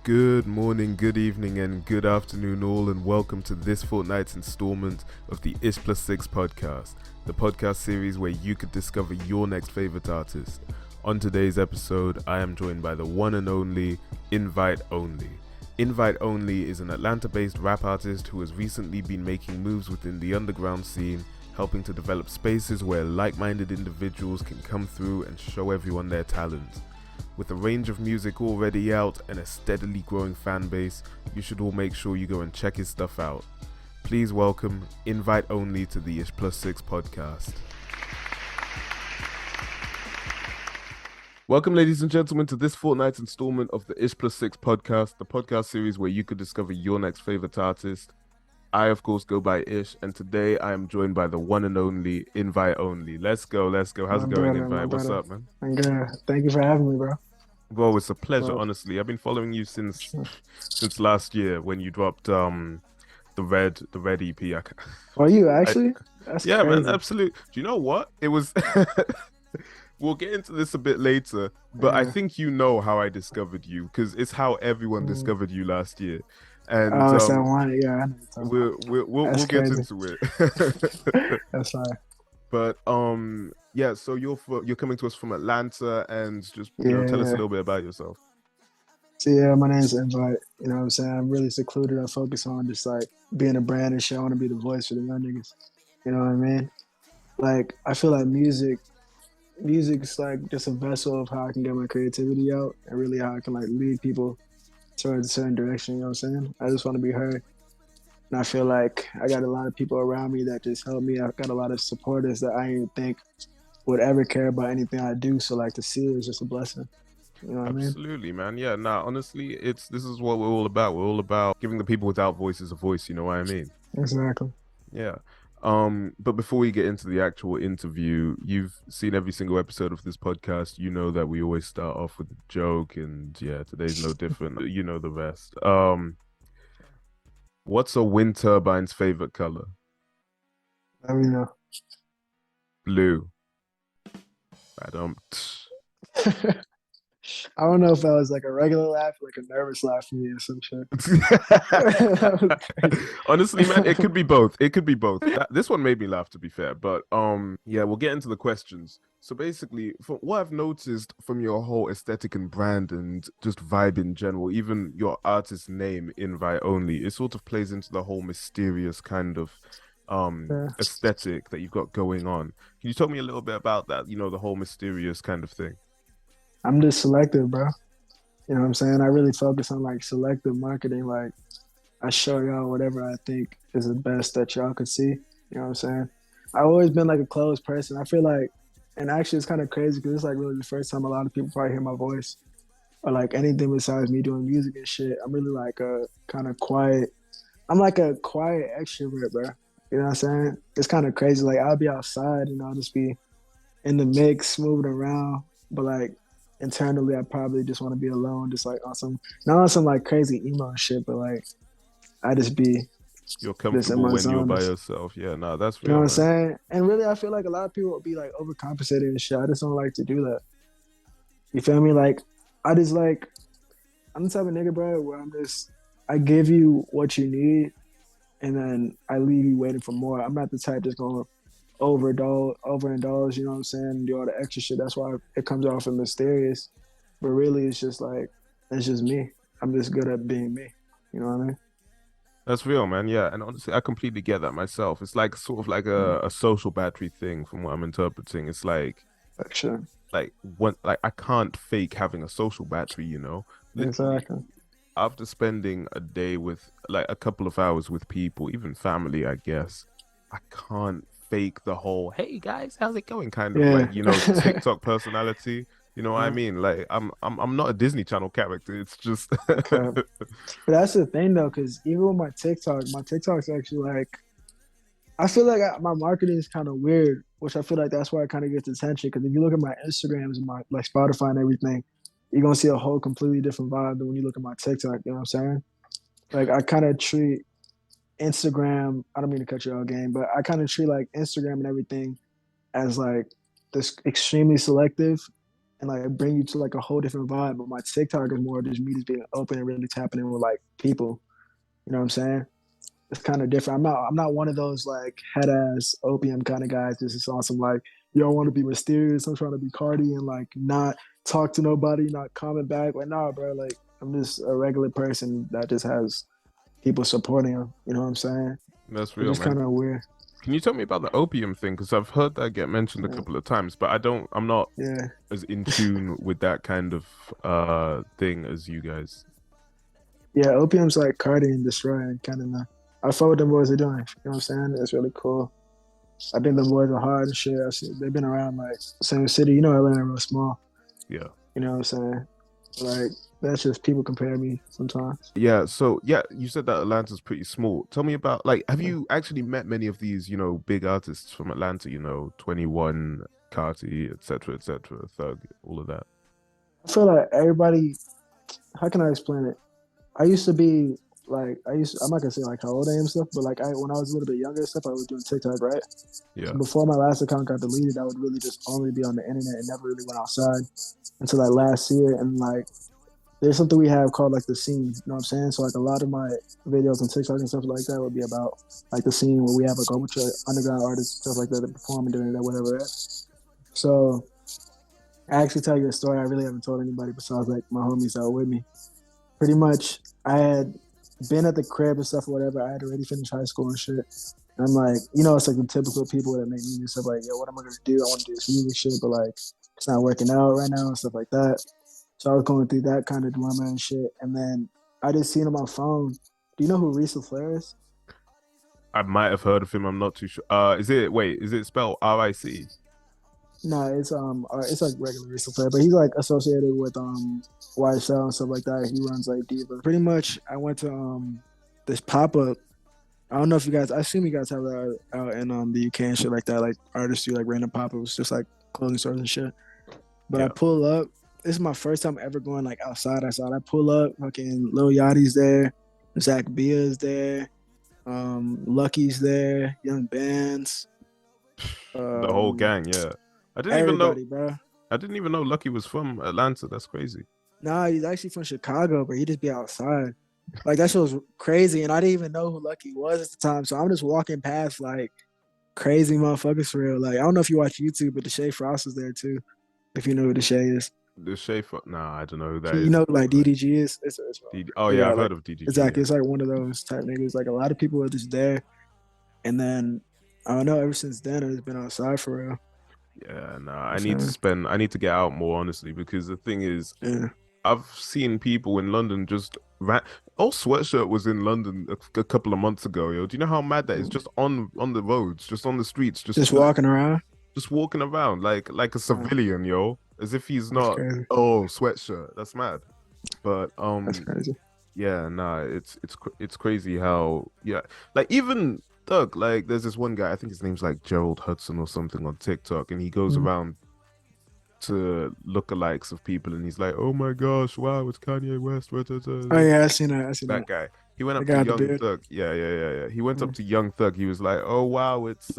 Good morning, good evening, and good afternoon, all, and welcome to this fortnight's installment of the Ishplussix podcast, the podcast series where you could discover your next favorite artist. On today's episode, I am joined by the one and only InviteOnly. InviteOnly is an Atlanta-based rap artist who has recently been making moves within the underground scene, helping to develop spaces where like-minded individuals can come through and show everyone their talent. With a range of music already out and a steadily growing fan base, you should all make sure you go and check his stuff out. Please welcome InviteOnly to the Ishplussix podcast. Welcome, ladies and gentlemen, to this fortnight's installment of the Ishplussix podcast, the podcast series where you could discover your next favorite artist. I, of course, go by Ish, and today I am joined by the one and only InviteOnly. Let's go. How's it going, Invite? What's up, man? I'm good. Thank you for having me, bro. Well, it's a pleasure, honestly. I've been following you since last year when you dropped the red EP. Are you actually? That's crazy. Man, absolutely. Do you know what? It was. We'll get into this a bit later, but I think you know how I discovered you because it's how everyone discovered you last year. And we'll get into it. That's fine. But yeah, so you're coming to us from Atlanta, and just tell us a little bit about yourself. So yeah, my name's Invite. You know what I'm saying? I'm really secluded. I focus on just like being a brand and shit. I want to be the voice for the young niggas. You know what I mean? Like I feel like music's like just a vessel of how I can get my creativity out and really how I can like lead people towards a certain direction. You know what I'm saying? I just want to be heard. And I feel like I got a lot of people around me that just help me. I've got a lot of supporters that I didn't think would ever care about anything I do. So like to see it is just a blessing. You know what I mean? Absolutely, man. Yeah, honestly, this is what we're all about. We're all about giving the people without voices a voice, you know what I mean? Exactly. Yeah. But before we get into the actual interview, you've seen every single episode of this podcast. You know that we always start off with a joke, and yeah, today's no different. You know the rest. What's a wind turbine's favorite color? Let me know. Blue. I don't know if that was like a regular laugh, like a nervous laugh for me or some shit. Honestly, man, it could be both. This one made me laugh, to be fair. But yeah, we'll get into the questions. So basically, from what I've noticed from your whole aesthetic and brand and just vibe in general, even your artist name, InviteOnly, it sort of plays into the whole mysterious kind of aesthetic that you've got going on. Can you talk me a little bit about that? You know, the whole mysterious kind of thing. I'm just selective, bro. You know what I'm saying? I really focus on like selective marketing. Like I show y'all whatever I think is the best that y'all could see. You know what I'm saying? I've always been like a closed person. I feel like, and actually it's kind of crazy because it's like really the first time a lot of people probably hear my voice or like anything besides me doing music and shit. I'm really like a kind of quiet. I'm like a quiet extrovert, bro. You know what I'm saying? It's kind of crazy. Like I'll be outside and I'll just be in the mix, moving around, but like internally I probably just want to be alone, just like not on some like crazy emo shit, but like I just be you're comfortable when you're by yourself. Yeah, no, that's real. You know what I'm saying? And really I feel like a lot of people will be like overcompensating and shit. I just don't like to do that. You feel me? Like I'm the type of nigga, bro, where I give you what you need and then I leave you waiting for more. I'm not the type that's gonna overindulge, you know what I'm saying, do all the extra shit. That's why it comes off as mysterious, but really it's just like it's just me. I'm just good at being me, you know what I mean? That's real, man. Yeah, and honestly I completely get that myself. It's like sort of like a social battery thing from what I'm interpreting. It's like I can't fake having a social battery, you know. Exactly. After spending a day with like a couple of hours with people, even family, I guess, I can't fake the whole "hey guys, how's it going" kind of like, you know, TikTok personality. You know what I mean? Like I'm not a Disney Channel character. It's just okay. But that's the thing though, because even with my TikTok's actually like I feel like my marketing is kind of weird, which I feel like that's why it kind of gets attention. Because if you look at my Instagrams and my like Spotify and everything, you're gonna see a whole completely different vibe than when you look at my TikTok. You know what I'm saying? Like I kind of treat Instagram, I don't mean to cut you out game, but I kind of treat like Instagram and everything as like this extremely selective and like bring you to like a whole different vibe. But my TikTok is more just me just being open and really tapping in with like people. You know what I'm saying? It's kind of different. I'm not one of those like head ass opium kind of guys. This is awesome. Like, you don't want to be mysterious. I'm trying to be Cardi and like not talk to nobody, not comment back. Like, nah, bro. Like, I'm just a regular person that just has people supporting him. You know what I'm saying? That's It's real, just man. kind of weird. Can you tell me about the opium thing? Because I've heard that get mentioned a Yeah. couple of times, but I'm not Yeah. as in tune with that kind of thing as you guys. Yeah, opium's like Cardi and destroying kind of. I fuck what them boys are doing. You know what I'm saying? It's really cool. I think the boys are hard and shit. They've been around like same city. You know, Atlanta real small. Yeah. You know what I'm saying? Like, that's just people compare me sometimes. Yeah, so yeah, you said that Atlanta's pretty small. Tell me about like, have you actually met many of these, big artists from Atlanta, 21, Carti, etc., Thug, all of that? I feel like everybody. How can I explain it? I used to be like I'm not gonna say like how old I am and stuff, but like when I was a little bit younger and stuff, I was doing TikTok, right? Yeah. So before my last account got deleted, I would really just only be on the internet and never really went outside until like last year. And like there's something we have called like the scene. You know what I'm saying? So like a lot of my videos on TikTok and stuff like that would be about like the scene where we have like a whole bunch of underground artists, stuff like that, that perform and doing that, whatever. Right? So I actually tell you a story I really haven't told anybody besides like my homies that were with me. Pretty much, I had been at the crib and stuff or whatever. I had already finished high school and shit. And I'm like, it's like the typical people that make music stuff like, yo, what am I gonna do? I want to do this music shit, but like it's not working out right now and stuff like that. So I was going through that kind of dilemma and shit. And then I just seen on my phone. Do you know who Risa Flair is? I might have heard of him. I'm not too sure. Is it spelled RIC? No, it's like regular Risa Flair, but he's like associated with YSL and stuff like that. He runs like Diva. Pretty much, I went to this pop up. I don't know if you guys. I assume you guys have that out in the UK and shit like that. Like artists do like random pop ups, just like clothing stores and shit. But Yeah. I pull up. This is my first time ever going like outside. I pull up. Fucking Lil Yachty's there. Zach Bia's there. Lucky's there. Young Bands. The whole gang, yeah. I didn't Everybody, even know. bro. I didn't even know Lucky was from Atlanta. That's crazy. Nah, he's actually from Chicago, but he just be outside. Like that shit was crazy, and I didn't even know who Lucky was at the time. So I'm just walking past like crazy motherfuckers for real. Like I don't know if you watch YouTube, but Deshae Frost was there too. If you know who Deshae is, The Schaefer. Nah, I don't know who that you is. know who, like DDG is. Oh yeah, I've like, heard of DDG. exactly. Yeah. It's like one of those type niggas. Like a lot of people are just there, and then I don't know. Ever since then, I've been outside for real. Yeah, nah. I need to get out more honestly because the thing is, Yeah. I've seen people in London just Oh, Sweatshirt was in London a couple of months ago, yo. Do you know how mad that is? Just on the roads, just on the streets, Just walking around. just walking around like a civilian, yo, as if he's That's not. crazy. Oh, Sweatshirt, that's mad. But That's crazy. yeah, nah, it's crazy how like even Doug, like there's this one guy, I think his name's like Gerald Hudson or something on TikTok, and he goes Mhm. around to lookalikes of people, and he's like, "Oh my gosh, wow, it's Kanye West." Oh yeah, I seen that. I seen That that. guy. He went The up guy to with the Young beard. Thug. Yeah. He went up Mm. to Young Thug. He was like, "Oh wow, it's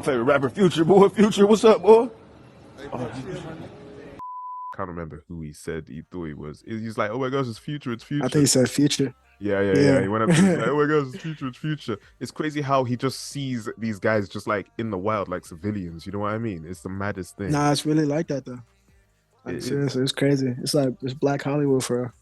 Favorite rapper, Future, boy. Future, what's up, boy? can't remember who he said he thought he was. He's like, "Oh my gosh, it's Future, it's Future." I think he said Future. Yeah. He went up to him, like, "Oh my gosh, it's Future, it's Future." It's crazy how he just sees these guys just like in the wild, like civilians. You know what I mean? It's the maddest thing. Nah, it's really like that though. Like It is. seriously, it's crazy. It's like it's Black Hollywood for real.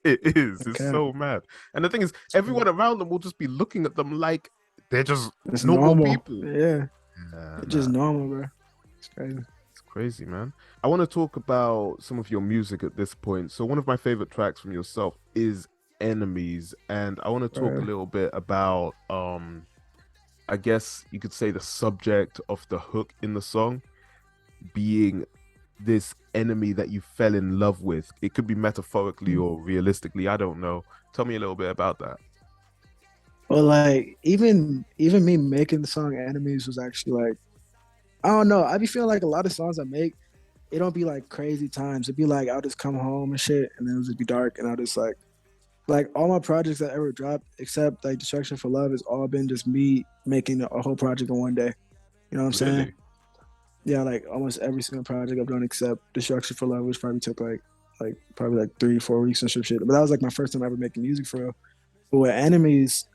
It is. It's Okay. so mad. And the thing is, everyone around them will just be looking at them like they're just It's normal normal. people. Yeah, Yeah, it's just normal, bro. It's crazy. It's crazy, man. I want to talk about some of your music at this point. So one of my favorite tracks from yourself is Enemies, and I want to talk a Right. little bit about I guess you could say the subject of the hook in the song being this enemy that you fell in love with. It could be metaphorically or realistically, I don't know. Tell me a little bit about that. Well, like even me making the song "Enemies" was actually like I don't know. I be feeling like a lot of songs I make, it don't be like crazy times. It'd be like I'll just come home and shit, and then it'll just be dark, and I'll just like all my projects that ever dropped, except like Destruction for Love, has all been just me making a whole project in one day. You know what I'm saying? Really? Yeah, like almost every single project I've done except Destruction for Love, which probably took like probably like 3-4 weeks and some shit. But that was like my first time ever making music for real. But with Enemies,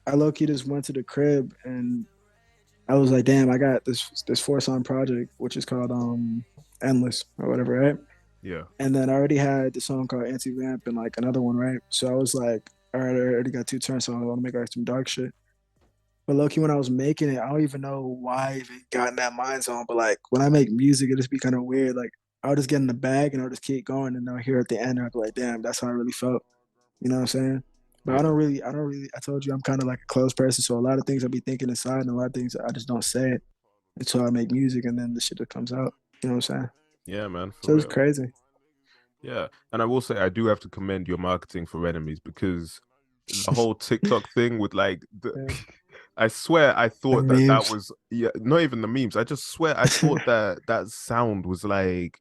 I low key just went to the crib and I was like, damn, I got this 4-song project which is called Endless or whatever, right? Yeah. And then I already had the song called Anti Vamp and like another one, right? So I was like, all right, I already got 2 turns, so I want to make like some dark shit. But low-key, when I was making it, I don't even know why I even got in that mind zone. But like when I make music, it just be kind of weird. Like I'll just get in the bag and I'll just keep going, and I'll hear at the end, I'll be like, damn, that's how I really felt. You know what I'm saying? But Yeah. I don't really. I told you I'm kind of like a closed person, so a lot of things I be thinking inside, and a lot of things I just don't say it until I make music, and then the shit that comes out. You know what I'm saying? Yeah, man. So For it's real. crazy. Yeah. And I will say I do have to commend your marketing for Enemies because the whole TikTok thing with like Yeah. I swear I The thought that memes, was not even the memes. I just swear I thought that sound was like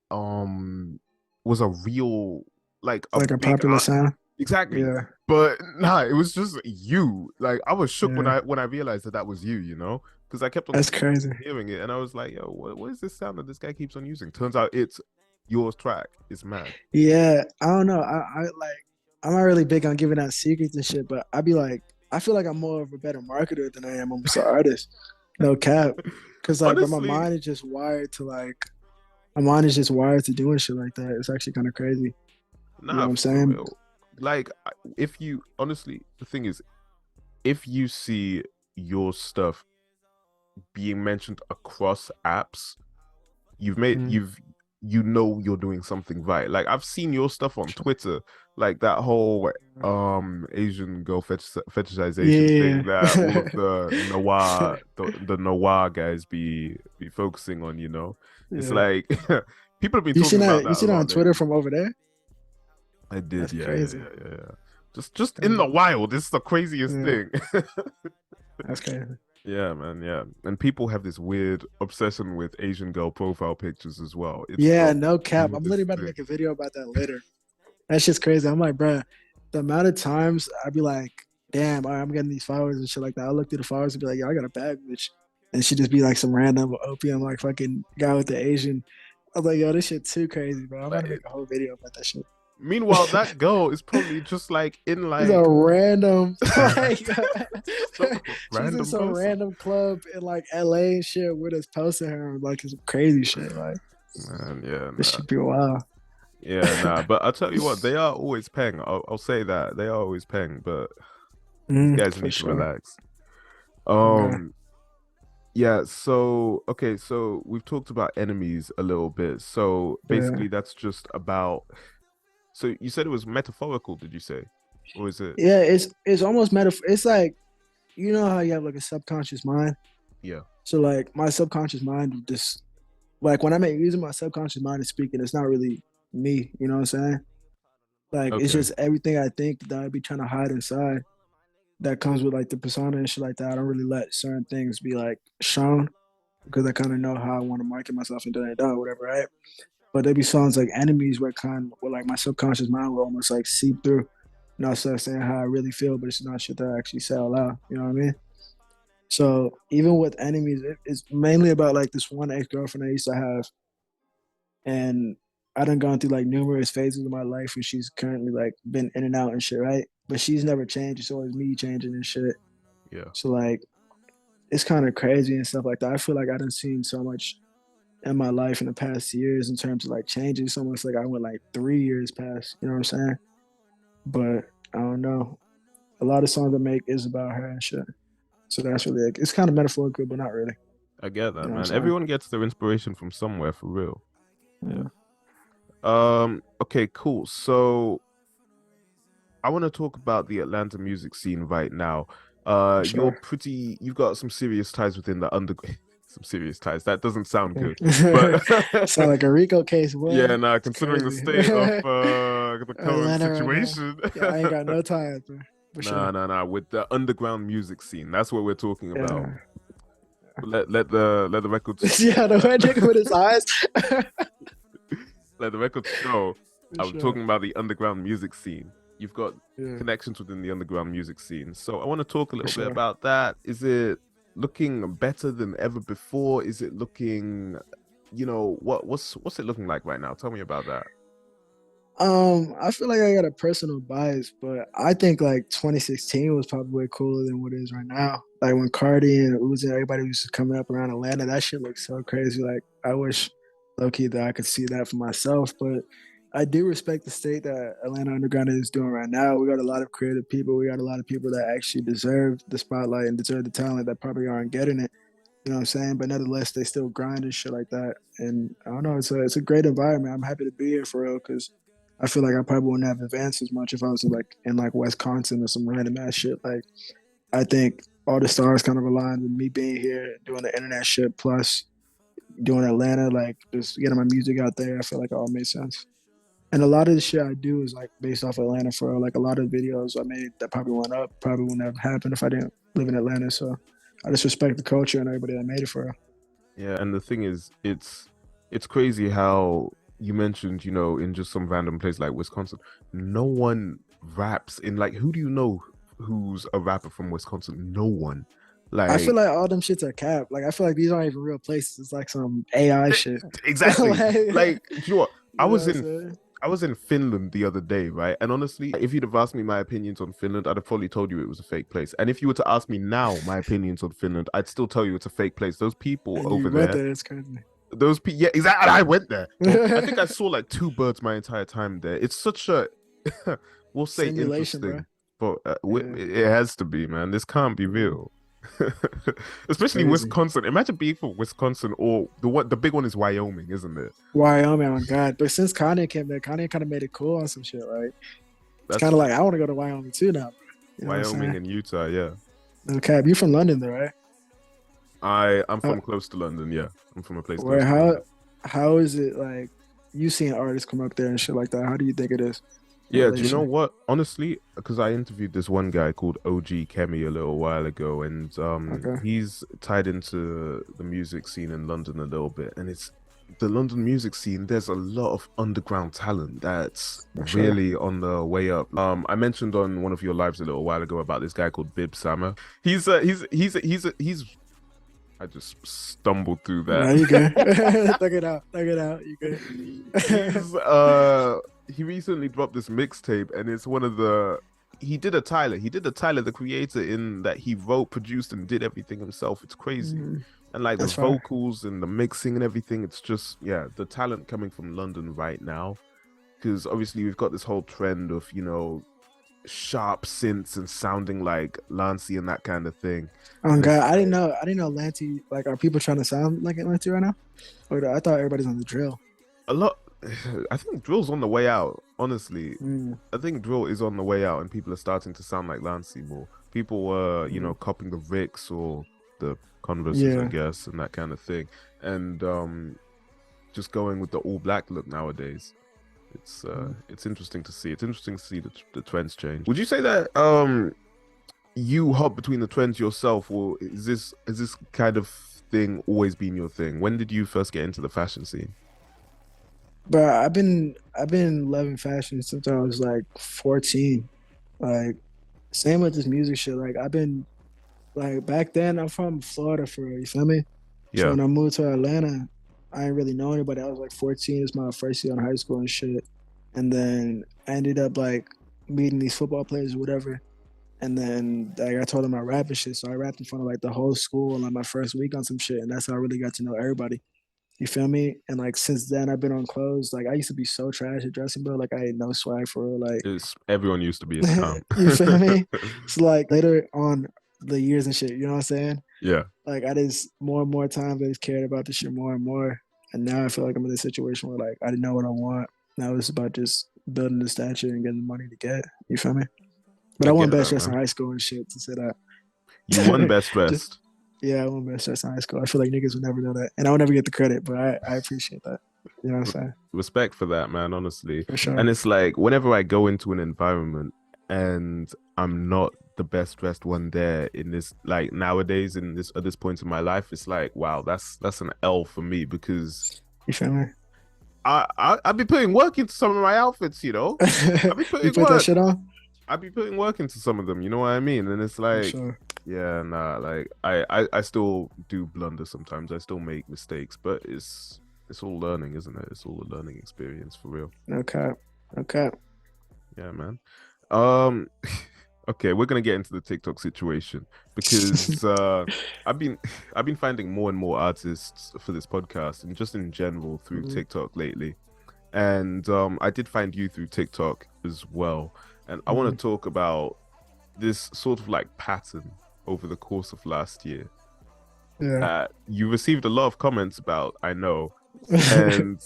was a real like a like a big popular sound. exactly. Yeah, But nah, it was just you. Like I was shook yeah. when I realized that was you, you know? Because I kept on That's crazy. hearing it and I was like, yo, what is this sound that this guy keeps on using? Turns out it's your track. It's mad. Yeah, I don't know. I like I'm not really big on giving out secrets and shit, but I be like I feel like I'm more of a better marketer than I am almost an artist. No cap. Cause like, but my Honestly, mind is just wired to like my mind is just wired to doing shit like that. It's actually kind of crazy. You know nah, what I'm for saying? real. Like, if you honestly, the thing is, if you see your stuff being mentioned across apps, Mm. you know you're doing something right. Like I've seen your stuff on Twitter, like that whole Asian girl fetishization thing Yeah. that all of the noir guys be focusing on, you know. It's Yeah. like people have been talking about You that a seen that on lot Twitter lately. from over there? I did, That's yeah, yeah, crazy. yeah, yeah, yeah. Just in the Crazy. wild, it's the craziest Yeah. thing. That's crazy. Yeah, man, yeah. And people have this weird obsession with Asian girl profile pictures as well. It's Yeah, the no cap. I'm literally weirdest about to thing. make a video about that later. That's just crazy. I'm like, bruh, the amount of times I'd be like, damn, all right, I'm getting these followers and shit like that. I'll look through the followers and be like, yo, I got a bad bitch. And she'd just be like some random opium, like fucking guy with the Asian. I was like, yo, this shit too crazy, bro. I'm about to Like, make a whole video about that shit. meanwhile, that girl is probably just like in She's a like random, like, some she's in random some person. random club in like LA and shit with us posting her, like some crazy shit. Like, Man, yeah, this nah. should be wild. Yeah, nah. But I'll tell you what, they are always paying. I'll say that. They are always paying, but these guys For need to sure. relax. Okay. Yeah, so okay, so we've talked about enemies a little bit. So Yeah. basically that's just about so you said it was metaphorical, did you say? Or is it Yeah, it's almost metaphor. It's like you know how you have like a subconscious mind. yeah, So like my subconscious mind just like when I make music, my subconscious mind is speaking. It's not really me. You know what I'm saying? Like it's okay. just everything I think that I'd be trying to hide inside that comes with like the persona and shit like that. I don't really let certain things be like shown because I kind of know how I want to market myself and da da whatever, right? But there be songs like enemies where like my subconscious mind will almost like seep through. And I'll start saying how I really feel, but it's not shit that I actually say out loud. You know what I mean? So even with enemies, it's mainly about like this one ex girlfriend I used to have, and I done gone through like numerous phases of my life, and she's currently like been in and out and shit, right? But she's never changed. It's always me changing and shit. Yeah. So like, it's kind of crazy and stuff like that. I feel like I done seen so much in my life in the past years in terms of like changes. It's almost like I went like 3 years past. You know what I'm saying? But I don't know. A lot of songs I make is about her and shit. So that's really like, it's kind of metaphorical, but not really. I get You that, know what I'm man. saying? Everyone gets their inspiration from somewhere for real. Yeah. Okay, cool. So I want to talk about the Atlanta music scene right now. For sure. You've got some serious ties within the under some serious ties. That doesn't sound good. But Yeah. Sound like a Rico case, boy. yeah, nah, It's considering the crazy. state of the current Atlanta right now. situation. Yeah, I ain't got no ties, bro. For Nah, sure. nah, nah. With the underground music scene, that's what we're talking about. Yeah. Let the records Yeah, the red nigga with his eyes. let the records show. For I'm sure. talking about the underground music scene. You've got Yeah, connections within the underground music scene. So I want to talk a for little bit sure. about that. Is it looking better than ever before? Is it looking, what's it looking like right now? Tell me about that. I feel like I got a personal bias, but I think like 2016 was probably way cooler than what it is right now. Like when Cardi and Uzi and everybody was just coming up around Atlanta, that shit looks so crazy. Like I wish low key that I could see that for myself, but I do respect the state that Atlanta Underground is doing right now. We got a lot of creative people. We got a lot of people that actually deserve the spotlight and deserve the talent that probably aren't getting it. You know what I'm saying? But nevertheless, they still grind and shit like that. And I don't know, it's a great environment. I'm happy to be here for real because I feel like I probably wouldn't have advanced as much if I was in Wisconsin or some random ass shit. Like I think all the stars kind of aligned with me being here, doing the internet shit, plus doing Atlanta, like just getting my music out there. I feel like it all made sense. And a lot of the shit I do is like based off Atlanta for real. Like a lot of videos I made that probably went up, probably wouldn't have happened if I didn't live in Atlanta. So I just respect the culture and everybody that made it for real. Yeah, and the thing is, it's crazy how you mentioned, in just some random place like Wisconsin, no one raps in, like, who do you know who's a rapper from Wisconsin? No one. Like, I feel like all them shits are cap. Like I feel like these aren't even real places. It's like some AI shit. Exactly. like, do you know what? You I was in Finland the other day, right? And honestly, if you'd have asked me my opinions on Finland, I'd have probably told you it was a fake place. And if you were to ask me now my opinions on Finland, I'd still tell you it's a fake place. Those people and over you there, it's crazy. those people, yeah, exactly. I went there. I think I saw like 2 birds my entire time there. It's such a, we'll say, Simulation, interesting, bro. but it has to be, man. This can't be real. Especially Crazy. Wisconsin. Imagine being from Wisconsin, or the big one is Wyoming, isn't it? Wyoming, oh my god! But since Kanye came there, Kanye kind of made it cool on some shit, right? It's kind of like I want to go to Wyoming too now. You know Wyoming and Utah, yeah. Okay, you from London, though, right? I'm from close to London, yeah. I'm from a place Where close to London. how is it like? You seeing artists come up there and shit like that? How do you think it is? Yeah, do you know what? Honestly, because I interviewed this one guy called OG Kemi a little while ago, and he's tied into the music scene in London a little bit, and it's the London music scene. There's a lot of underground talent that's really on the way up. I mentioned on one of your lives a little while ago about this guy called Bib Sama. He's I just stumbled through that. No, you good. Thug it out. You good. He recently dropped this mixtape, and it's one of the. He did a Tyler, the creator, in that he wrote, produced, and did everything himself. It's crazy. And like that's the vocals and the mixing and everything, it's just, yeah, the talent coming from London right now. Because obviously we've got this whole trend of, sharp synths and sounding like Lancey and that kind of thing. Oh god, I didn't know Lancey. Like, are people trying to sound like Lancey right now? Or I thought everybody's on the drill. A lot. I think drill's on the way out. Honestly, I think drill is on the way out, and people are starting to sound like Lancey more. People were, copying the Ricks or the Converses, I guess, and that kind of thing, and just going with the all black look nowadays. It's interesting to see. It's interesting to see the trends change. Would you say that you hop between the trends yourself, or is this kind of thing always been your thing? When did you first get into the fashion scene? But I've been loving fashion since I was like 14. Like, same with this music shit. Like, I've been like, back then I'm from Florida for real, you feel me? Yeah. So when I moved to Atlanta, I didn't really know anybody. I was like 14. It's my first year in high school and shit. And then I ended up like meeting these football players or whatever. And then like, I told them I rap and shit. So I rapped in front of like the whole school on like my first week on some shit. And that's how I really got to know everybody. You feel me? And like since then I've been on clothes. Like I used to be so trash at dressing, bro. Like I had no swag for real. Like everyone used to be a scum. You feel me? It's like later on the years and shit, you know what I'm saying? Yeah. Like I just more and more times I just cared about this shit more and more. And now I feel like I'm in a situation where like I didn't know what I want. Now it's about just building the stature and getting the money to get. You feel me? But I won best dressed in high school and shit, to say that. You won best dressed. Yeah, I won best dressed in high school. I feel like niggas would never know that. And I would never get the credit, but I appreciate that. You know what I'm saying? Respect for that, man, honestly. For sure. And it's like whenever I go into an environment and I'm not the best dressed one there in this, like nowadays in this at this point in my life, it's like, wow, that's an L for me, because you feel me? I'd be putting work into some of my outfits, I'd be putting you put that shit on? I'd be putting work into some of them, you know what I mean? And it's like, Yeah, nah, like I still do blunder sometimes. I still make mistakes, but it's all learning, isn't it? It's all a learning experience for real. No cap. No cap. Yeah, man. Um, okay, we're gonna get into the TikTok situation because I've been I've been finding more and more artists for this podcast and just in general through Mhm. TikTok lately. And I did find you through TikTok as well. And I want Mhm. to talk about this sort of like pattern over the course of last year Yeah. that you received a lot of comments about, I know. And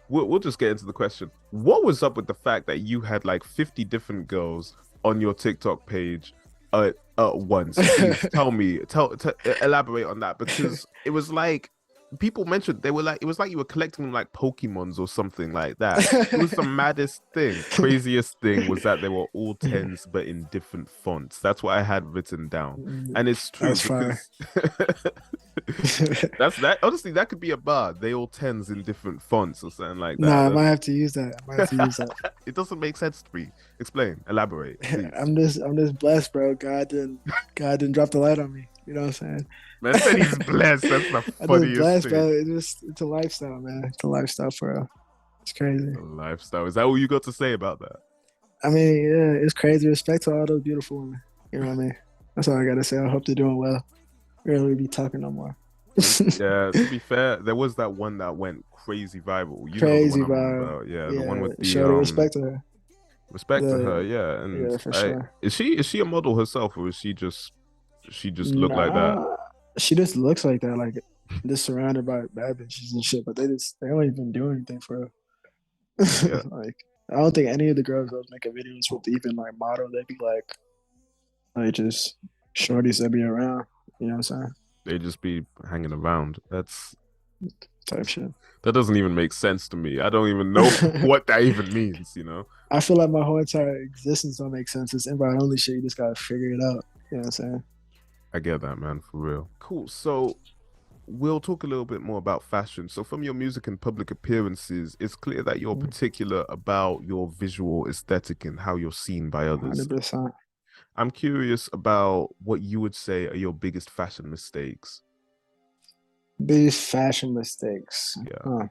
we'll just get into the question. What was up with the fact that you had like 50 different girls on your TikTok page at once? Please tell me, elaborate on that because it was like people mentioned they were like it was like you were collecting them like Pokemons or something like that. It was the maddest thing. Craziest thing was that they were all tens but in different fonts. That's what I had written down. And it's true That's fire. because that's that honestly that could be a bar. They all tens in different fonts or something like that. Nah, I might That's have to use that. I might have to use that. it doesn't make sense to me. Explain, elaborate, please. I'm just blessed, bro. God didn't drop the light on me. You know what I'm saying? Man said he's blessed. That's the I'm just funniest blessed, thing. bro. It's a lifestyle, man. It's a lifestyle for real. It's crazy. Lifestyle. Is that all you got to say about that? I mean, yeah, it's crazy. Respect to all those beautiful women. You know what I mean? That's all I gotta say. I hope they're doing well. We don't really be talking no more. Yeah, to be fair, there was that one that went crazy viral. You know the one Crazy I'm on vibe. about. Yeah, the one Yeah, with the show the respect to her. respect to her. The Yeah, and yeah, for I sure. is she a model herself or is she just look like that? Nah, she just looks like that, like just surrounded by bad bitches and shit. But they don't even do anything for her. Yeah, Like I don't think any of the girls that was making videos would even like model. They'd be like just shorties that be around. You know what I'm saying? they just be hanging around. Type shit. That doesn't even make sense to me. I don't even know what that even means, you know? I feel like my whole entire existence don't make sense. It's invite only shit. You just gotta figure it out. You know what I'm saying? I get that, man, for real. Cool. So we'll talk a little bit more about fashion. So from your music and public appearances, it's clear that you're particular about your visual aesthetic and how you're seen by others. 100%. I'm curious about what you would say are your biggest fashion mistakes. Biggest fashion mistakes. Yeah. Huh.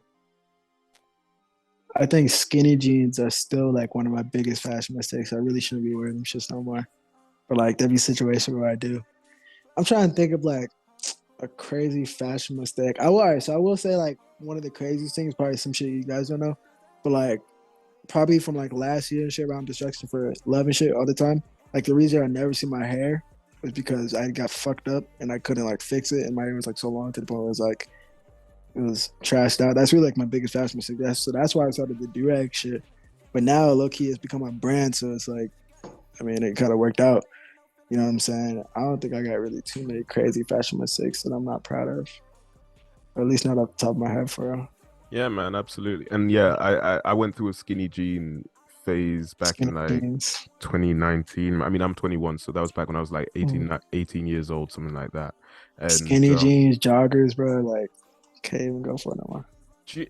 I think skinny jeans are still like one of my biggest fashion mistakes. I really shouldn't be wearing them shits no more. But like every situation where I do. I'm trying to think of like a crazy fashion mistake. So I will say like one of the craziest things, probably some shit you guys don't know. But like probably from like last year and shit around distraction for love and shit all the time. Like the reason I never see my hair was because I got fucked up and I couldn't like fix it and my hair was like so long to the point where it was trashed out. That's really like my biggest fashion mistake. That's why I started the durag shit. But now low key it's become my brand, so it's like I mean it kind of worked out. You know what I'm saying? I don't think I got really too many crazy fashion mistakes that I'm not proud of. Or at least not off the top of my head for real. Yeah, man, absolutely. And yeah, I went through a skinny jean phase back in Skinny like jeans. 2019. I mean, I'm 21, so that was back when I was like 18, Mm. 18 years old, something like that. And Skinny jeans, joggers, bro. Like, can't even go for it no more.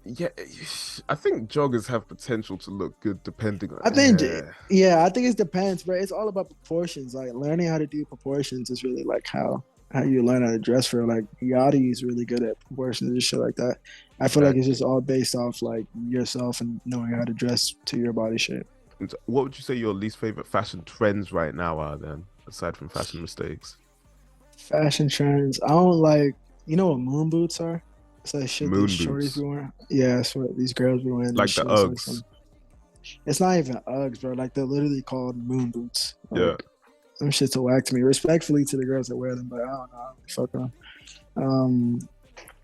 yeah, I think joggers have potential to look good depending on. I think, yeah, I think it depends, bro. It's all about proportions. Like, learning how to do proportions is really like how you learn how to dress for. Like, Yachty is really good at proportions and shit like that. I feel like it's just all based off like yourself and knowing how to dress to your body shape. What would you say your least favorite fashion trends right now are then, aside from fashion mistakes? Fashion trends. I don't like. You know what moon boots are? It's like shit these Moon shorties boots, be wearing. Yeah, that's what these girls be wearing. And like the shit. It's like Uggs. it's not even Uggs, bro. Like they're literally called moon boots. Like, Yeah, them shits are whack to me. Respectfully to the girls that wear them, but I don't know. I don't really fuck them. I'm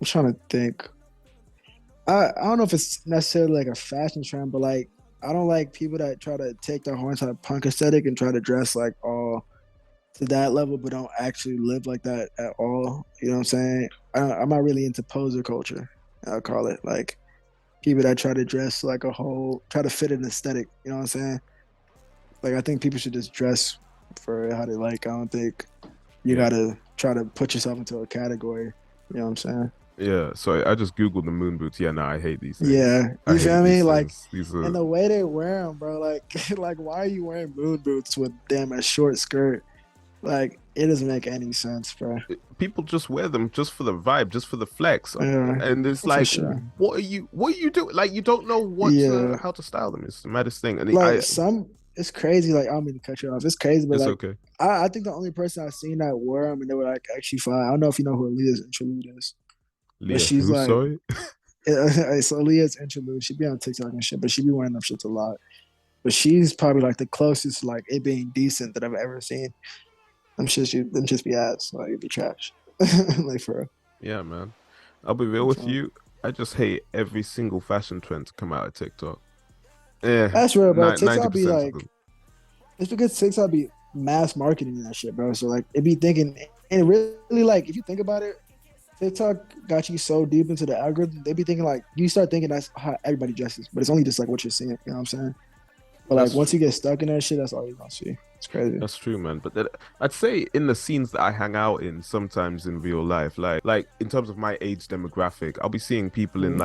trying to think. I don't know if it's necessarily like a fashion trend, but like I don't like people that try to take the whole entire punk aesthetic and try to dress like all to that level, but don't actually live like that at all. You know what I'm saying? I'm not really into poser culture. I'll call it like people that try to dress like try to fit an aesthetic. You know what I'm saying? Like I think people should just dress for how they like. I don't think you gotta try to put yourself into a category. You know what I'm saying? Yeah, so I just googled the moon boots. Yeah, no, I hate these things. Yeah, I you hate feel me? these Like, things. These and are the way they wear them, bro. Like, like why are you wearing moon boots with damn a short skirt? Like, it doesn't make any sense, bro. people just wear them just for the vibe, just for the flex. Yeah, And it's for like, sure. what are you doing? Like you don't know Yeah, how to style them. It's the maddest thing. And like it's crazy. Like, I don't mean to cut you off. It's crazy, but it's like, okay. I think the only person I've seen that wore them and they were like actually fine. I don't know if you know who Aaliyah's interlude is, but Leah, she's who, like, sorry? it's Aaliyah's interlude. She be on TikTok and shit, but she be wearing them shits a lot. But she's probably like the closest, like it being decent that I've ever seen. Them just be ass, like it'd be trash, like for real. Yeah, man. I'll be real with you. I just hate every single fashion trend to come out of TikTok. Yeah, That's real, bro. ninety TikTok be percent of like, them. it's because TikTok be mass marketing that shit, bro. So like, it be thinking, and really like, if you think about it, TikTok got you so deep into the algorithm. They be thinking like, you start thinking that's how everybody dresses, but it's only just like what you're seeing. You know what I'm saying? But like, That's once true. you get stuck in that shit, that's all you're gonna see. It's crazy. That's true, man. But I'd say in the scenes that I hang out in, sometimes in real life, like in terms of my age demographic, I'll be seeing people in Mhm.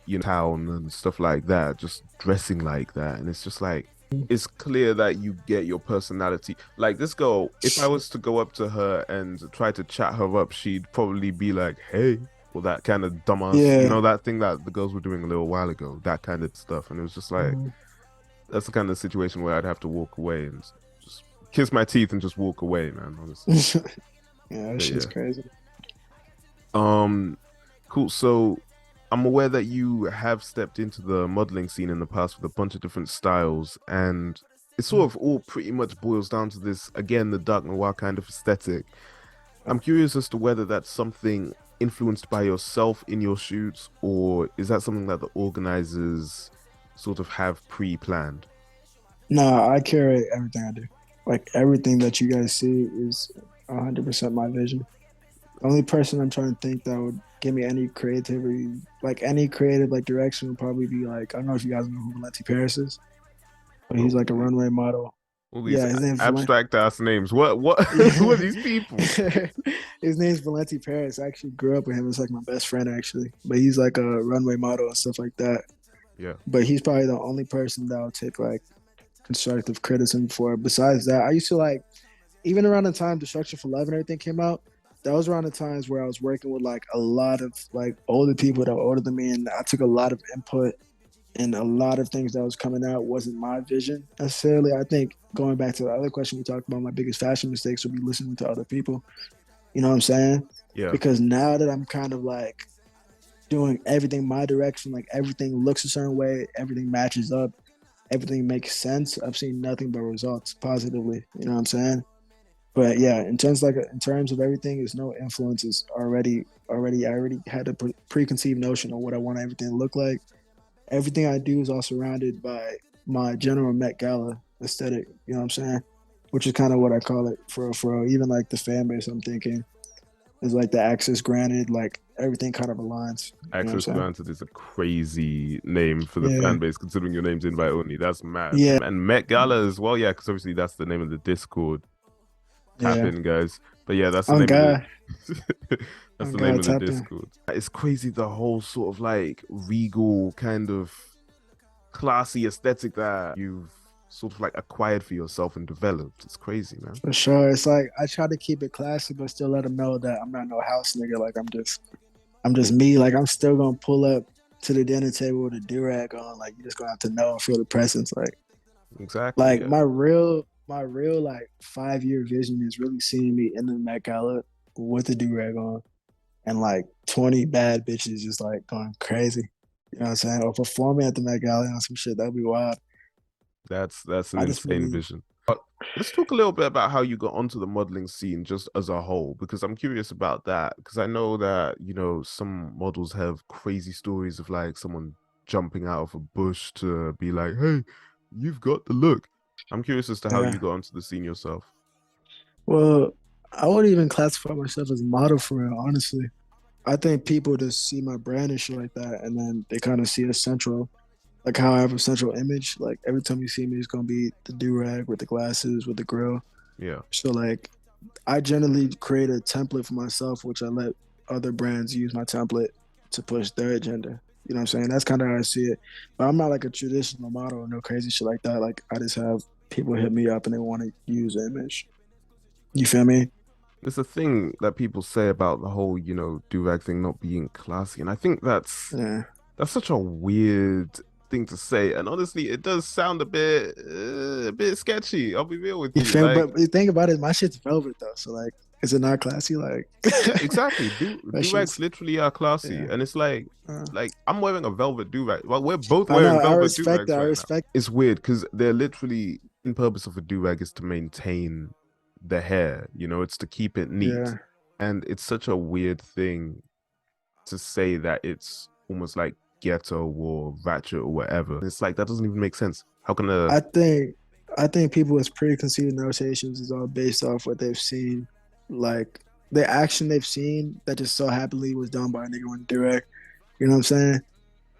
like town and stuff like that, just dressing like that, and it's just like it's clear that you get your personality. Like this girl, if I was to go up to her and try to chat her up, she'd probably be like, "Hey," or that kind of dumbass, Yeah. that thing that the girls were doing a little while ago, that kind of stuff, and it was just like Mhm. that's the kind of situation where I'd have to walk away and just kiss my teeth and just walk away, man. Honestly, Yeah, that but shit's yeah. crazy. Um, cool. So I'm aware that you have stepped into the modeling scene in the past with a bunch of different styles, and it sort of all pretty much boils down to this again, the dark noir kind of aesthetic. I'm curious as to whether that's something influenced by yourself in your shoots, or is that something that the organizers sort of have pre-planned? Nah, I carry everything I do. Like everything that you guys see is 100% my vision. The only person I'm trying to think that would give me any creativity, like any creative like direction, would probably be like, I don't know if you guys know who Valenti Paris is, but he's Oh, like a runway model. all these Yeah, his name's Valenti. abstract ass names. What who are these people? His name's Valenti Paris. I actually grew up with him. It's like my best friend actually, but he's like a runway model and stuff like that. Yeah. But he's probably the only person that I'll take like constructive criticism for. Besides that, I used to like even around the time Destruction for Love and everything came out. That was around the times where I was working with like a lot of like older people that were older than me, and I took a lot of input. And a lot of things that was coming out wasn't my vision necessarily. I think going back to the other question we talked about, my biggest fashion mistakes would be listening to other people. You know what I'm saying? Yeah. Because now that I'm kind of like doing everything my direction, like everything looks a certain way, everything matches up, everything makes sense. I've seen nothing but results positively. You know what I'm saying? But yeah, in terms of everything, there's no influences already. I already had a preconceived notion of what I want everything to look like. Everything I do is all surrounded by my general Met Gala aesthetic. You know what I'm saying? Which is kind of what I call it for even like the fan base. I'm thinking is like the access granted, like everything kind of aligns. You know what I'm Access saying? Granted is a crazy name for the Yeah, fan base, considering your name's Invite Only. That's mad. yeah, And Met Gala as well, yeah, because obviously that's the name of the Discord. Tap yeah. in, guys. But yeah, that's the On name of the God, that's on the name God, of the tap in. Discord. It's crazy the whole sort of like regal kind of classy aesthetic that you've sort of like acquired for yourself and developed. It's crazy, man. For sure. It's like I try to keep it classy, but still let them know that I'm not no house nigga. Like I'm just me. Like I'm still gonna pull up to the dinner table with a do-rag on. Like you just gonna have to know and feel the presence. Exactly, Like yeah. my real like 5 year vision is really seeing me in the Met Gala with the do-rag on and like 20 bad bitches just like going crazy. You know what I'm saying? Or performing at the Met Gala on some shit. That'd be wild. That's an I just insane believe. vision. But let's talk a little bit about how you got onto the modeling scene just as a whole, because I'm curious about that. Because I know that, some models have crazy stories of like someone jumping out of a bush to be like, hey, you've got the look. I'm curious as to how Yeah. you got onto the scene yourself. Well, I wouldn't even classify myself as a model for real, honestly. I think people just see my brand and shit like that, and then they kind of see a central, like how I have a central image. Like every time you see me, it's gonna be the do rag with the glasses, with the grill. Yeah. So like, I generally create a template for myself, which I let other brands use my template to push their agenda. You know what I'm saying? That's kind of how I see it. But I'm not like a traditional model or no crazy shit like that. Like I just have people hit me up and they want to use the image. You feel me? There's a thing that people say about the whole, you know, do-rag thing not being classy, and I think Yeah. that's such a weird thing to say. And honestly, it does sound a bit sketchy. I'll be real with You you. feel? Like, But you think about it, my shit's velvet though. So like, is it not classy? Like, yeah, exactly. Do that do-rags shit's literally are classy, yeah. and it's Uh, like I'm wearing a velvet do-rag. Well, we're both I know. wearing I velvet respect do-rags that. I right now. respect. It's weird because they're literally in purpose of a do-rag is to maintain the hair. You know, it's to keep it neat, Yeah. and it's such a weird thing to say that it's almost like ghetto or ratchet or whatever. It's like that doesn't even make sense. How can a I think. I think people with preconceived notations is all based off what they've seen, like the action they've seen that just so happily was done by a nigga on direct. You know what I'm saying?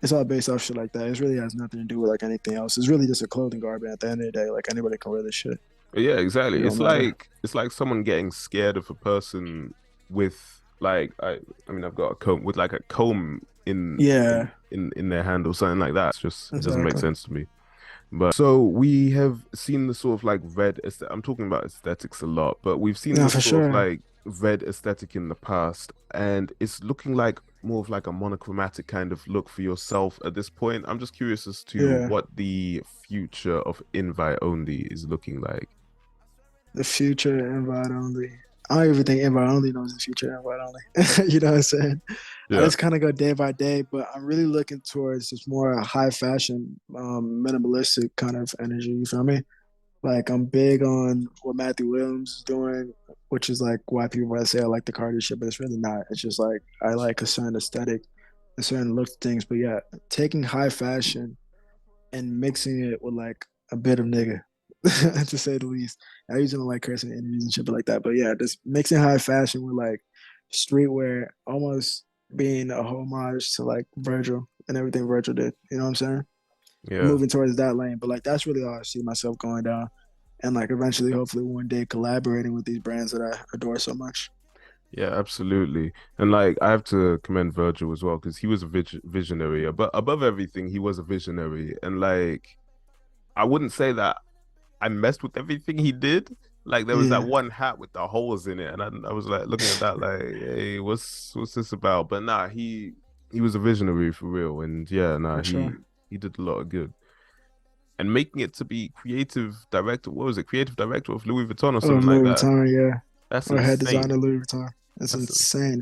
It's all based off shit like that. It really has nothing to do with like anything else. It's really just a clothing garment at the end of the day. Like anybody can wear this shit. yeah, exactly. It don't matter. It's like someone getting scared of a person with like I mean I've got a comb with like a comb Yeah, in their hand or something like that. It's just it doesn't make exactly. sense to me. But so we have seen the sort of like I'm talking about aesthetics a lot, but we've seen Yeah, this for sort of sure. like red aesthetic in the past, and it's looking like more of like a monochromatic kind of look for yourself at this point. I'm just curious as to Yeah, what the future of Invite Only is looking like. the future invite only. I don't even think invite only knows the future invite only. You know what I'm saying? I Yeah. just kind of go day by day, but I'm really looking towards just more high fashion, minimalistic kind of energy. You feel me? Like I'm big on what Matthew Williams is doing, which is like why people might say I like the Cardi shit, but it's really not. It's just like I like a certain aesthetic, a certain look to things. But yeah, taking high fashion and mixing it with like a bit of nigga, to say the least. I usually don't like cursing in interviews and shit like that. But yeah, just mixing high fashion with like streetwear, almost being a homage to like Virgil and everything Virgil did. You know what I'm saying? Yeah. Moving towards that lane. But like that's really all I see myself going down. And like eventually, hopefully one day collaborating with these brands that I adore so much. Yeah, absolutely. And like I have to commend Virgil as well because he was a visionary. But above everything, he was a visionary. And like I wouldn't say that I messed with everything he did. Like there was that Yeah, one hat with the holes in it, and I was like looking at that like, hey, what's this about? But nah, he was a visionary for real, and yeah, nah, for sure. he did a lot of good. And making it to be creative director, what was it? Creative director of Louis Vuitton or Of something like Louis that. Vuitton, yeah. That's Or head insane. designer Louis Vuitton. That's That's insane.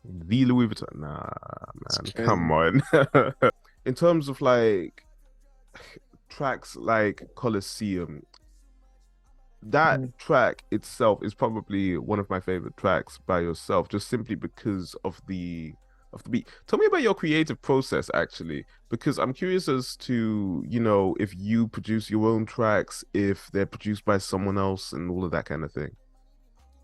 the Louis Vuitton. Nah, It's man, crazy. come on. In terms of like tracks like Colosseum, that Mhm. track itself is probably one of my favorite tracks by yourself, just simply because of the beat. Tell me about your creative process, actually, because I'm curious as to, you know, if you produce your own tracks, if they're produced by someone else, and all of that kind of thing.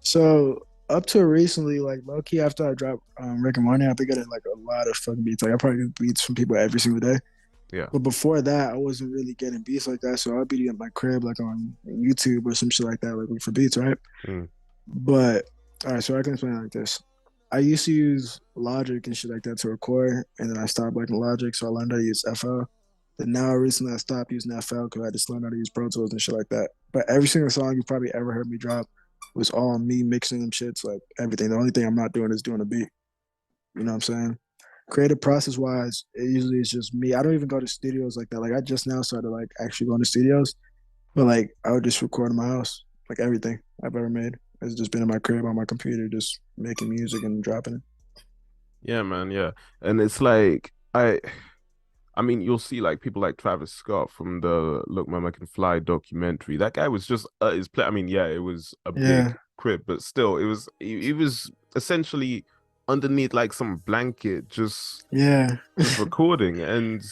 So up to recently, like low key after I dropped Rick and Morty, I've been getting like a lot of fucking beats. Like I probably get beats from people every single day. Yeah. But before that, I wasn't really getting beats like that. So I'd be at my crib, like on YouTube or some shit like that, like for beats, right? Mm. But all right, so I can explain it like this. I used to use Logic and shit like that to record, and then I stopped liking Logic, so I learned how to use FL. Then now recently I stopped using FL because I just learned how to use Pro Tools and shit like that. But every single song you probably ever heard me drop was all me mixing them shits, like everything. The only thing I'm not doing is doing a beat. You know what I'm saying? Creative process wise, it usually is just me. I don't even go to studios like that. Like I just now started like actually going to studios, but like I would just record in my house, like everything I've ever made has just been in my crib on my computer, just making music and dropping it. Yeah, man, yeah. And it's like I mean, you'll see like people like Travis Scott from the Look Mama Can Fly documentary. That guy was just his play. I mean, yeah, it was a big Yeah, crib, but still, he was essentially underneath like some blanket, yeah. just recording, and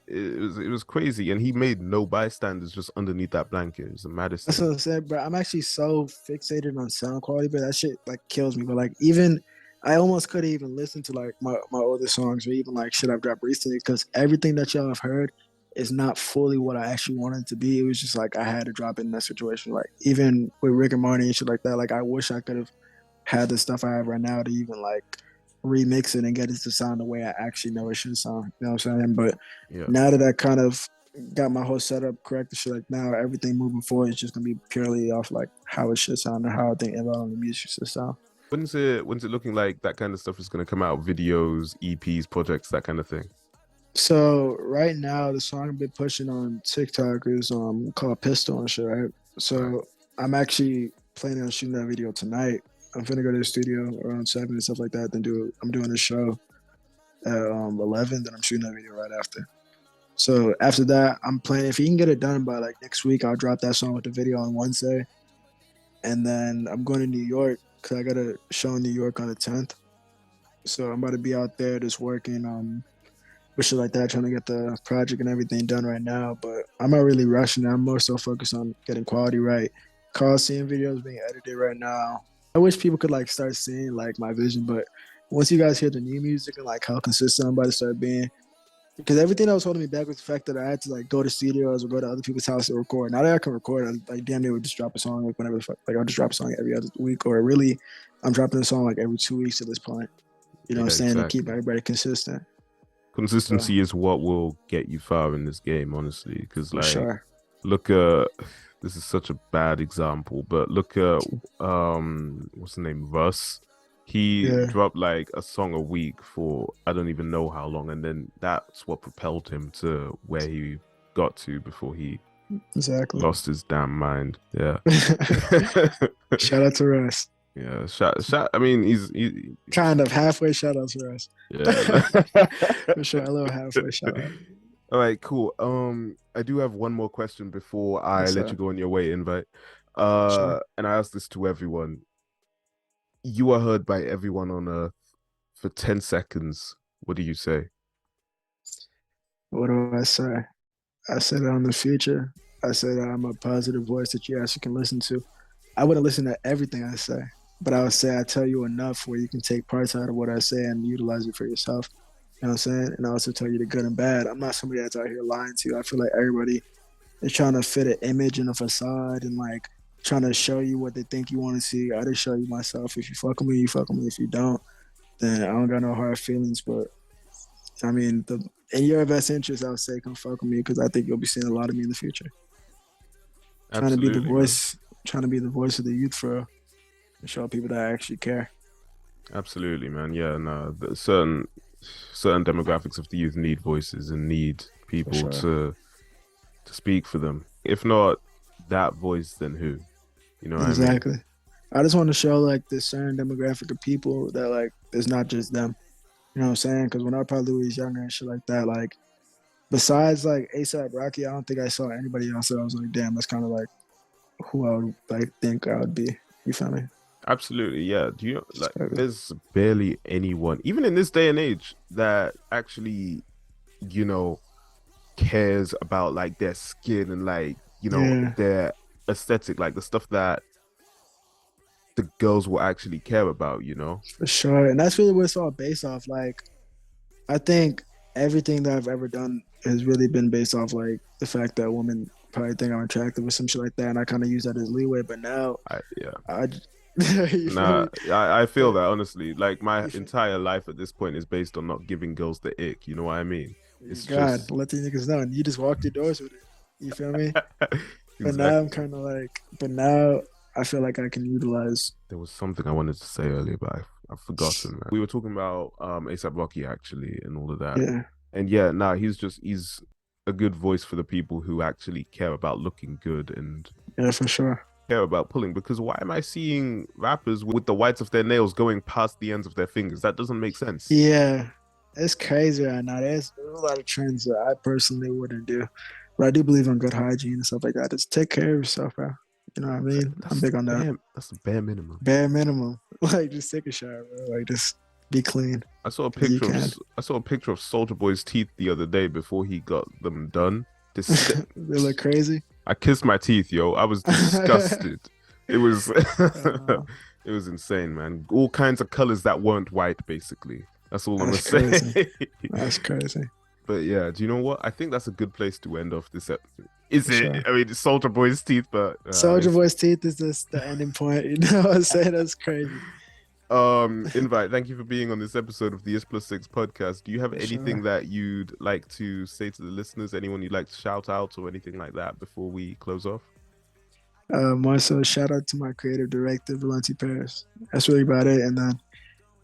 it was crazy. And he made no bystanders just underneath that blanket. It's the maddest That's thing. what I said, bro. I'm actually so fixated on sound quality, but that shit like kills me. But like even I almost couldn't even listen to like my older songs or even like shit I've dropped recently because everything that y'all have heard is not fully what I actually wanted it to be. It was just like I had to drop it in that situation. Like even with Rick and Marty and shit like that, like I wish I could have had the stuff I have right now to even like remix it and get it to sound the way I actually know it should sound. You know what I'm saying? But Yeah. now that I kind of got my whole setup correct and shit, like now everything moving forward is just gonna be purely off like how it should sound and how I think the music should sound. When's it looking like that kind of stuff is going to come out? Videos, EPs, projects, that kind of thing. So right now the song I've been pushing on TikTok is called Pistol and shit, right? So I'm actually planning on shooting that video tonight. I'm finna go to the studio around 7 and stuff like that. I'm doing a show at 11. Then I'm shooting that video right after. So after that, I'm planning, if he can get it done by like next week, I'll drop that song with the video on Wednesday. And then I'm going to New York because I got a show in New York on the 10th. So I'm about to be out there just working with shit like that, trying to get the project and everything done right now. But I'm not really rushing it. I'm more so focused on getting quality right. Coliseum videos being edited right now. I wish people could like start seeing like my vision, but once you guys hear the new music and like how consistent I'm about to start being, because everything that was holding me back was the fact that I had to like go to studios or go to other people's house to record. Now that I can record, I like damn near would just drop a song like whenever the fuck. Like I'll just drop a song every other week, or really, I'm dropping a song like every 2 weeks at this point. You know what I'm saying? Exactly. To keep everybody consistent. Consistency is what will get you far in this game, honestly. Because like, sure. Look at this is such a bad example, but look at what's the name, Russ. He dropped like a song a week for I don't even know how long, and then that's what propelled him to where he got to before he lost his damn mind. Yeah. Shout out to Russ. Yeah, shout. I mean, he's kind of halfway shout out to Russ. Yeah, for sure, a little halfway shout out. All right, cool. I do have one more question before I let you go on your way, Invite. And I ask this to everyone. You are heard by everyone on Earth for 10 seconds. What do you say? What do I say? I said it on the future. I said I'm a positive voice that you actually can listen to. I wouldn't listen to everything I say, but I would say I tell you enough where you can take parts out of what I say and utilize it for yourself. You know what I'm saying? And I also tell you the good and bad. I'm not somebody that's out here lying to you. I feel like everybody is trying to fit an image and a facade and like trying to show you what they think you want to see. I just show you myself. If you fuck with me, you fuck with me. If you don't, then I don't got no hard feelings. But I mean, in your best interest, I would say come fuck with me because I think you'll be seeing a lot of me in the future. Absolutely, trying to be the voice of the youth for real, and show people that I actually care. Absolutely, man. Yeah, no, certain demographics of the youth need voices and need people to speak for them. If not that voice, then who? You know what exactly. I mean? I just want to show like this certain demographic of people that like it's not just them. You know what I'm saying? Because when I probably was younger and shit like that, like besides like A$AP Rocky, I don't think I saw anybody else that I was like, damn, that's kind of like who I would like think I would be. You feel me? Absolutely, yeah. Do you know, like there's barely anyone, even in this day and age, that actually, you know, cares about like their skin and like, you know, their aesthetic, like the stuff that the girls will actually care about, you know? For sure. And that's really what it's all based off. Like, I think everything that I've ever done has really been based off like the fact that women probably think I'm attractive or some shit like that, and I kind of use that as leeway. But now, I feel that honestly. Like my entire life at this point is based on not giving girls the ick. You know what I mean? It's just let the niggas know, and you just walk the doors with it. You feel me? Exactly. But now I'm kind of like, now I feel like I can utilize. There was something I wanted to say earlier, but I've forgotten. Man. We were talking about A$AP Rocky actually, and all of that. Yeah. And yeah, he's a good voice for the people who actually care about looking good and for sure care about pulling. Because why am I seeing rappers with the whites of their nails going past the ends of their fingers? That doesn't make sense. Yeah, it's crazy right now. There's a lot of trends that I personally wouldn't do, but I do believe in good hygiene and stuff like that. Just take care of yourself, bro. You know what I mean? I'm big on that. That's the bare minimum. Bare minimum. Like just take a shower, bro. Like just be clean. I saw a picture of Soulja Boy's teeth the other day before he got them done. They look crazy. I kissed my teeth, yo. I was disgusted. It was it was insane, man. All kinds of colors that weren't white, basically. That's all I'm gonna say. That's crazy. But yeah, do you know what? I think that's a good place to end off this episode. Is it? Sure. I mean, Soulja Boy's teeth, but Soulja Boy's teeth is just the ending point. You know what I'm saying? That's crazy. Invite, thank you for being on this episode of the Ishplussix podcast. Do you have For anything sure. that you'd like to say to the listeners? Anyone you'd like to shout out or anything like that before we close off? More so, shout out to my creative director, Valenti Paris. That's really about it. And then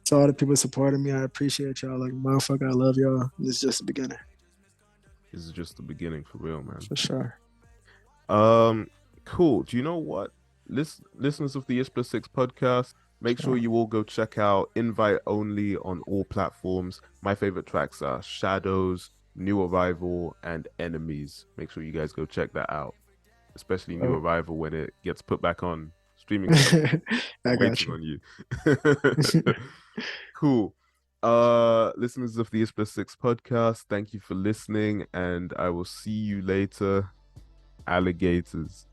to all the people supporting me, I appreciate y'all. Like, motherfucker, I love y'all. This is just the beginning. This is just the beginning for real, man. For sure. Cool. Do you know what? Listeners of the Ishplussix podcast, make sure you all go check out InviteOnly on all platforms. My favorite tracks are Shadows, New Arrival, and Enemies. Make sure you guys go check that out. Especially New Arrival when it gets put back on streaming. I got waiting you. on you. Cool. Listeners of the Ishplussix podcast, thank you for listening, and I will see you later, alligators.